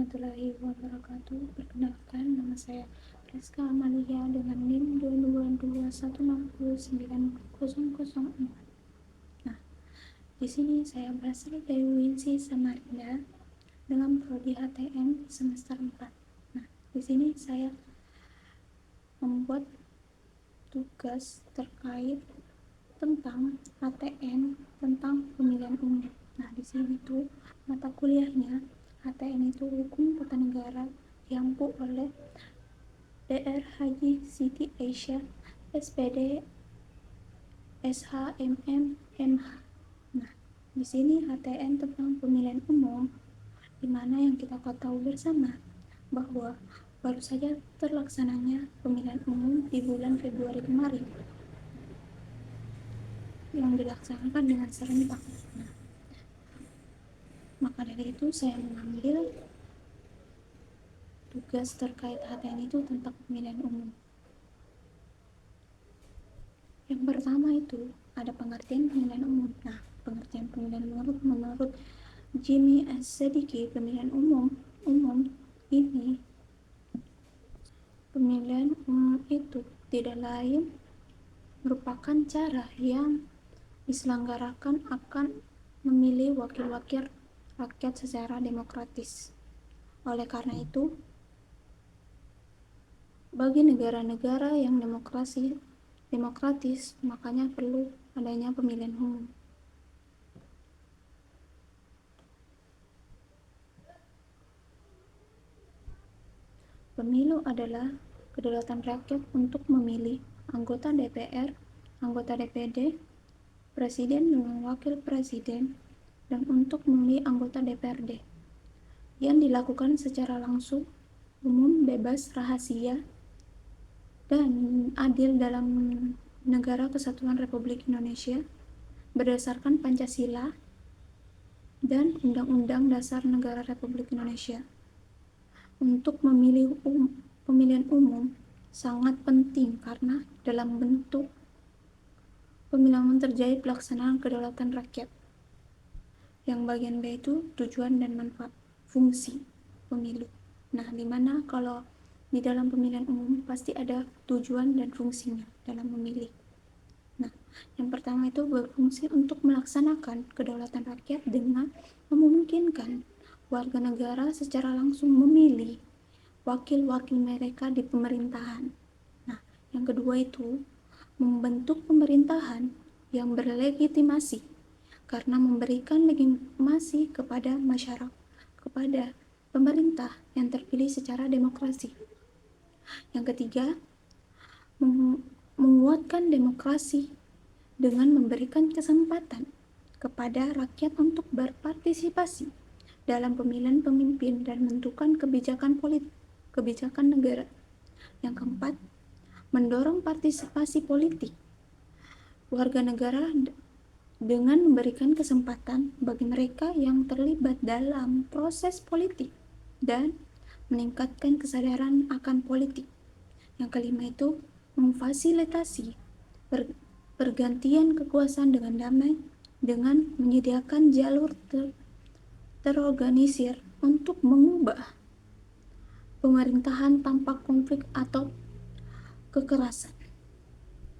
warahmatullahi wabarakatuh. Perkenalkan, nama saya Reska Amalia dengan NIM 221609004. Nah, di sini saya berasal dari UINSI Samarinda dengan prodi HTM semester 4. Nah, di sini saya membuat tugas terkait tentang HTN tentang pemilihan umum. Nah, di sini tuh mata kuliahnya HTN itu Hukum Tata Negara diampu oleh Dr. Haji Siti Aisyah SPD SHMM MH. Nah, di sini HTN tentang pemilihan umum, di mana yang kita tahu bersama bahwa baru saja terlaksananya pemilihan umum di bulan Februari kemarin yang dilaksanakan dengan serentak. Nah, maka dari itu saya mengambil tugas terkait HTN itu tentang pemilihan umum. Yang pertama itu ada pengertian pemilihan umum. Nah, pengertian pemilihan menurut Jimmy S. Sediki, pemilihan umum ini, pemilihan umum itu tidak lain merupakan cara yang diselenggarakan akan memilih wakil-wakil rakyat secara demokratis. Oleh karena itu, bagi negara-negara yang demokratis, makanya perlu adanya pemilihan umum. Pemilu adalah kedaulatan rakyat untuk memilih anggota DPR, anggota DPD, presiden dan wakil presiden, dan untuk memilih anggota DPRD yang dilakukan secara langsung, umum, bebas, rahasia, dan adil dalam negara Kesatuan Republik Indonesia berdasarkan Pancasila dan Undang-Undang Dasar Negara Republik Indonesia. Untuk memilih pemilihan umum sangat penting karena dalam bentuk pemilihan umum terjadi pelaksanaan kedaulatan rakyat. Yang bagian B itu tujuan dan manfaat, fungsi pemilu. Nah, dimana kalau di dalam pemilihan umum pasti ada tujuan dan fungsinya dalam memilih. Nah, yang pertama itu berfungsi untuk melaksanakan kedaulatan rakyat dengan memungkinkan warga negara secara langsung memilih wakil-wakil mereka di pemerintahan. Nah, yang kedua itu membentuk pemerintahan yang berlegitimasi karena memberikan legitimasi kepada masyarakat, kepada pemerintah yang terpilih secara demokrasi. Yang ketiga, menguatkan demokrasi dengan memberikan kesempatan kepada rakyat untuk berpartisipasi dalam pemilihan pemimpin dan menentukan kebijakan negara. Yang keempat, mendorong partisipasi politik warga negara dengan memberikan kesempatan bagi mereka yang terlibat dalam proses politik dan meningkatkan kesadaran akan politik. Yang kelima itu memfasilitasi pergantian kekuasaan dengan damai dengan menyediakan jalur terorganisir untuk mengubah pemerintahan tanpa konflik atau kekerasan.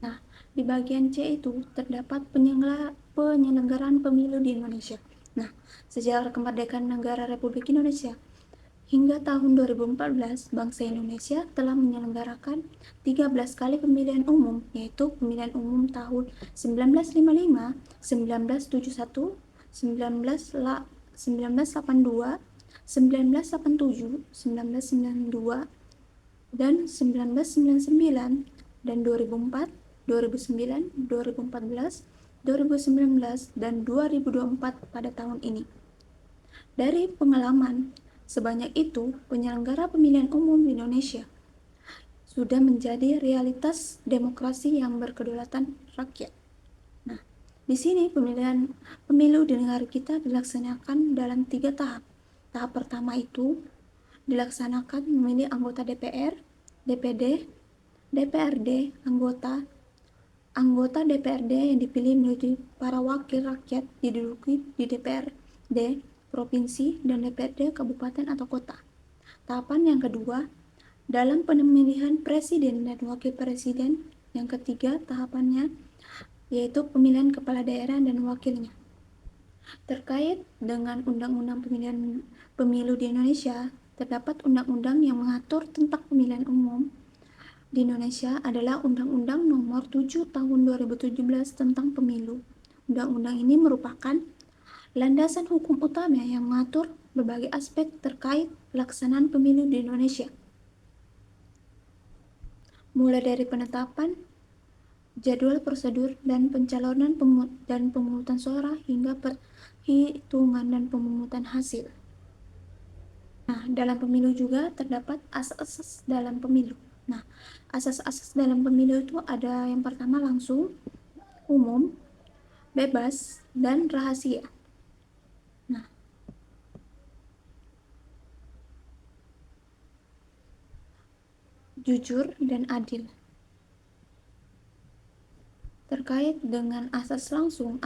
Nah, di bagian C itu terdapat penyelenggaraan pemilu di Indonesia. Nah, sejak kemerdekaan negara Republik Indonesia hingga tahun 2014, bangsa Indonesia telah menyelenggarakan 13 kali pemilihan umum, yaitu pemilihan umum tahun 1955, 1971, 1982, 1987, 1992, dan 1999, dan 2004, 2009, 2014, 2019, dan 2024 pada tahun ini. Dari pengalaman sebanyak itu, penyelenggara pemilihan umum di Indonesia sudah menjadi realitas demokrasi yang berkedaulatan rakyat. Nah, di sini pemilu di negara kita dilaksanakan dalam 3 tahap. Tahap pertama itu dilaksanakan memilih anggota DPR, DPD, DPRD, anggota DPRD yang dipilih menjadi para wakil rakyat diduduki di DPRD provinsi dan DPRD kabupaten atau kota. Tahapan yang kedua, dalam pemilihan presiden dan wakil presiden. Yang ketiga tahapannya, yaitu pemilihan kepala daerah dan wakilnya. Terkait dengan Undang-Undang Pemilu di Indonesia, terdapat undang-undang yang mengatur tentang pemilihan umum di Indonesia adalah Undang-Undang Nomor 7 Tahun 2017 tentang Pemilu. Undang-undang ini merupakan landasan hukum utama yang mengatur berbagai aspek terkait pelaksanaan pemilu di Indonesia. Mulai dari penetapan jadwal prosedur dan pencalonan dan pemungutan suara hingga perhitungan dan pemungutan hasil. Nah, dalam pemilu juga terdapat asas-asas dalam pemilu. Nah, asas-asas dalam pemilu itu ada yang pertama langsung, umum, bebas, dan rahasia. Nah, jujur dan adil. Terkait dengan asas langsung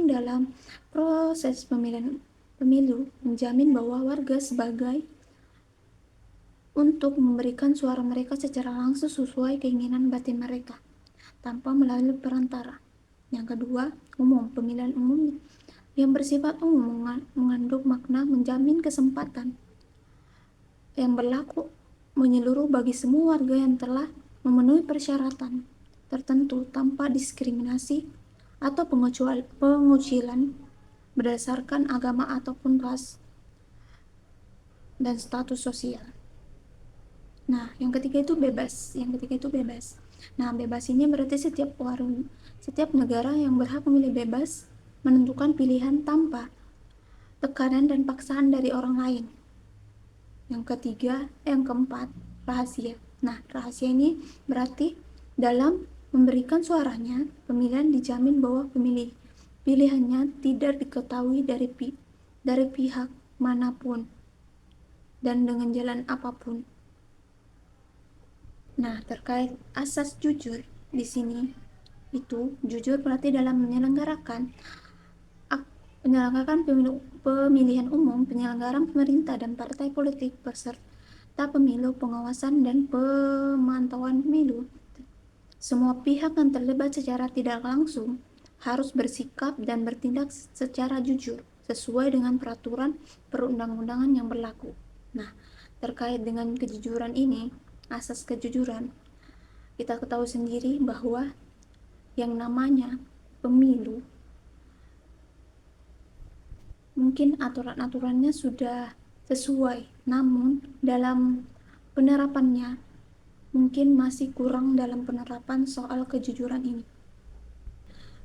dalam proses pemilu menjamin bahwa warga sebagai untuk memberikan suara mereka secara langsung sesuai keinginan batin mereka, tanpa melalui perantara. Yang kedua, umum. Pemilihan umum yang bersifat umum mengandung makna menjamin kesempatan yang berlaku menyeluruh bagi semua warga yang telah memenuhi persyaratan tertentu tanpa diskriminasi atau pengucilan berdasarkan agama ataupun ras dan status sosial. Nah, yang ketiga itu bebas. Nah, bebas ini berarti setiap negara yang berhak memilih bebas menentukan pilihan tanpa tekanan dan paksaan dari orang lain. Yang keempat, rahasia. Nah, rahasia ini berarti dalam memberikan suaranya, pemilihan dijamin bahwa pilihannya tidak diketahui dari pihak manapun dan dengan jalan apapun. Nah, terkait asas jujur di sini itu jujur berarti dalam menyelenggarakan pemilihan umum, penyelenggaraan pemerintah dan partai politik peserta pemilu, pengawasan dan pemantauan pemilu. Semua pihak yang terlibat secara tidak langsung harus bersikap dan bertindak secara jujur sesuai dengan peraturan perundang-undangan yang berlaku. Nah, terkait dengan kejujuran ini, asas kejujuran, kita ketahui sendiri bahwa yang namanya pemilu mungkin aturan-aturannya sudah sesuai, namun dalam penerapannya mungkin masih kurang dalam penerapan soal kejujuran ini.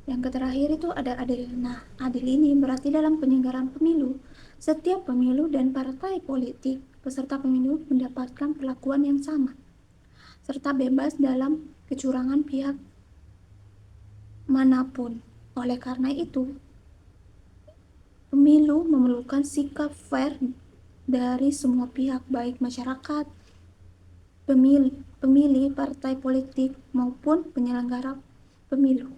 Yang terakhir itu ada adil. Nah, adil ini berarti dalam penyelenggaraan pemilu, setiap pemilu dan partai politik peserta pemilu mendapatkan perlakuan yang sama, serta bebas dalam kecurangan pihak manapun. Oleh karena itu, pemilu memerlukan sikap fair dari semua pihak, baik masyarakat, pemilih partai politik, maupun penyelenggara pemilu.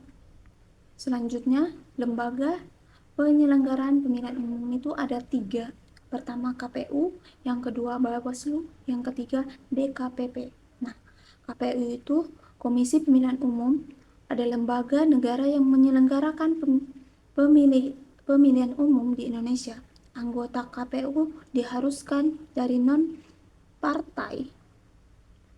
Selanjutnya, lembaga penyelenggaraan pemilihan umum itu ada 3. Pertama KPU, yang kedua Bawaslu, yang ketiga DKPP. Nah, KPU itu Komisi Pemilihan Umum, ada lembaga negara yang menyelenggarakan pemilihan umum di Indonesia. Anggota KPU diharuskan dari non-partai.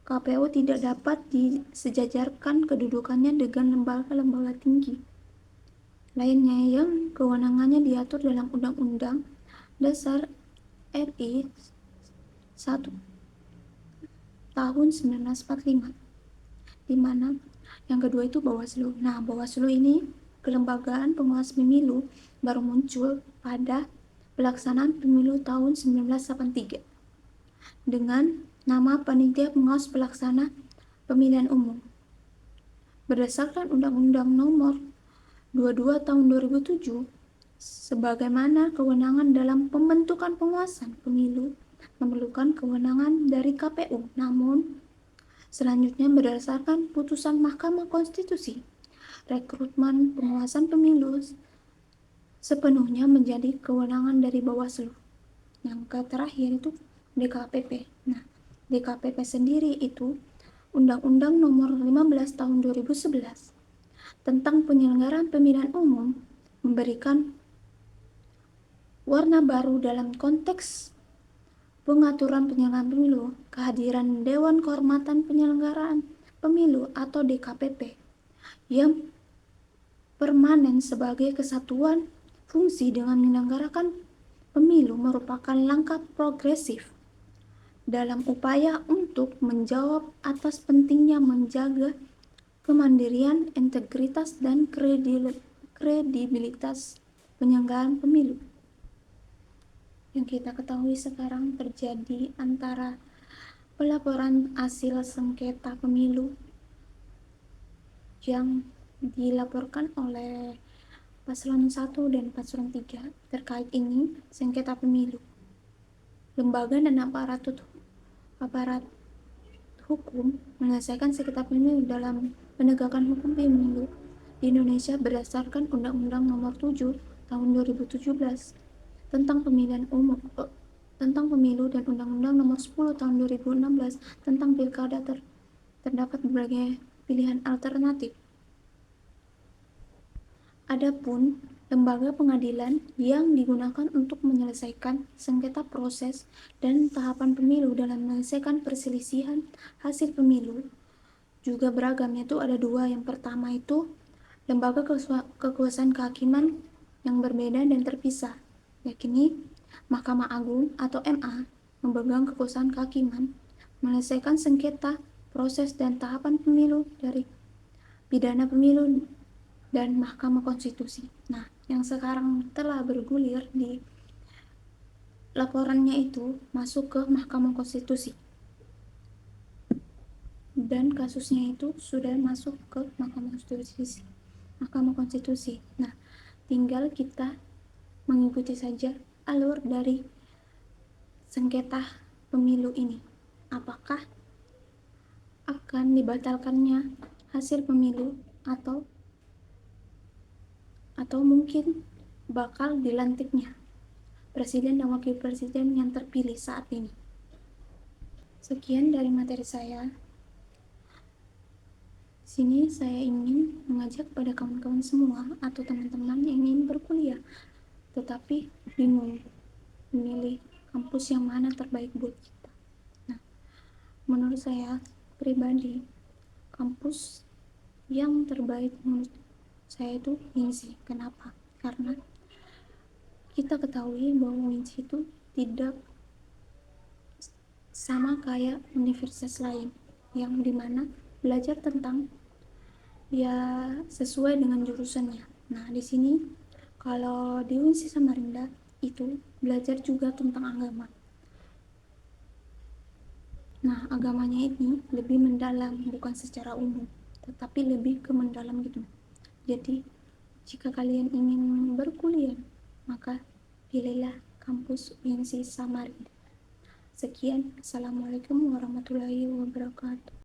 KPU tidak dapat disejajarkan kedudukannya dengan lembaga-lembaga tinggi lainnya yang kewenangannya diatur dalam Undang-Undang Dasar RI 1 tahun 1945, di mana yang kedua itu Bawaslu. Nah, Bawaslu ini kelembagaan pengawas pemilu baru muncul pada pelaksanaan pemilu tahun 1983 dengan nama Panitia Pengawas Pelaksana Pemilihan Umum. Berdasarkan Undang-Undang Nomor 22 tahun 2007, sebagaimana kewenangan dalam pembentukan pengawasan pemilu memerlukan kewenangan dari KPU. Namun, selanjutnya berdasarkan putusan Mahkamah Konstitusi, rekrutmen pengawasan pemilu sepenuhnya menjadi kewenangan dari Bawaslu. Yang terakhir itu DKPP. Nah, DKPP sendiri itu Undang-Undang Nomor 15 Tahun 2011 tentang penyelenggaraan pemilihan umum memberikan warna baru dalam konteks pengaturan penyelenggaraan pemilu, kehadiran Dewan Kehormatan Penyelenggaraan Pemilu atau DKPP yang permanen sebagai kesatuan fungsi dengan menyelenggarakan pemilu merupakan langkah progresif dalam upaya untuk menjawab atas pentingnya menjaga kemandirian, integritas, dan kredibilitas penyelenggaraan pemilu. Yang kita ketahui sekarang terjadi antara pelaporan hasil sengketa pemilu yang dilaporkan oleh Paslon 1 dan Paslon 3 terkait ini sengketa pemilu. Lembaga dan aparat hukum menyelesaikan sengketa pemilu dalam penegakan hukum pemilu di Indonesia berdasarkan Undang-Undang Nomor 7 Tahun 2017 tentang tentang pemilu dan Undang-Undang Nomor 10 Tahun 2016 tentang pilkada terdapat berbagai pilihan alternatif. Adapun lembaga pengadilan yang digunakan untuk menyelesaikan sengketa proses dan tahapan pemilu dalam menyelesaikan perselisihan hasil pemilu juga beragam, yaitu ada dua. Yang pertama itu lembaga kekuasaan kehakiman yang berbeda dan terpisah, yakni Mahkamah Agung atau MA memegang kekuasaan kehakiman menyelesaikan sengketa proses dan tahapan pemilu dari pidana pemilu dan Mahkamah Konstitusi. Nah, yang sekarang telah bergulir di laporannya itu masuk ke Mahkamah Konstitusi. Dan kasusnya itu sudah masuk ke Mahkamah Konstitusi. Nah, tinggal kita mengikuti saja alur dari sengketa pemilu ini. Apakah akan dibatalkannya hasil pemilu atau mungkin bakal dilantiknya presiden dan wakil presiden yang terpilih saat ini. Sekian dari materi saya. Sini saya ingin mengajak pada kawan-kawan semua atau teman-teman yang ingin berkuliah tetapi bingung memilih kampus yang mana terbaik buat kita. Nah, menurut saya pribadi, kampus yang terbaik menurut saya itu UINSI. Kenapa? Karena kita ketahui bahwa UINSI itu tidak sama kayak universitas lain yang dimana belajar tentang ya sesuai dengan jurusannya. Nah, di sini kalau di UINSI Samarinda itu belajar juga tentang agama. Nah, agamanya ini lebih mendalam, bukan secara umum, tetapi lebih ke mendalam gitu. Jadi, jika kalian ingin berkuliah, maka pilihlah kampus UINSI Samarinda. Sekian, Assalamualaikum warahmatullahi wabarakatuh.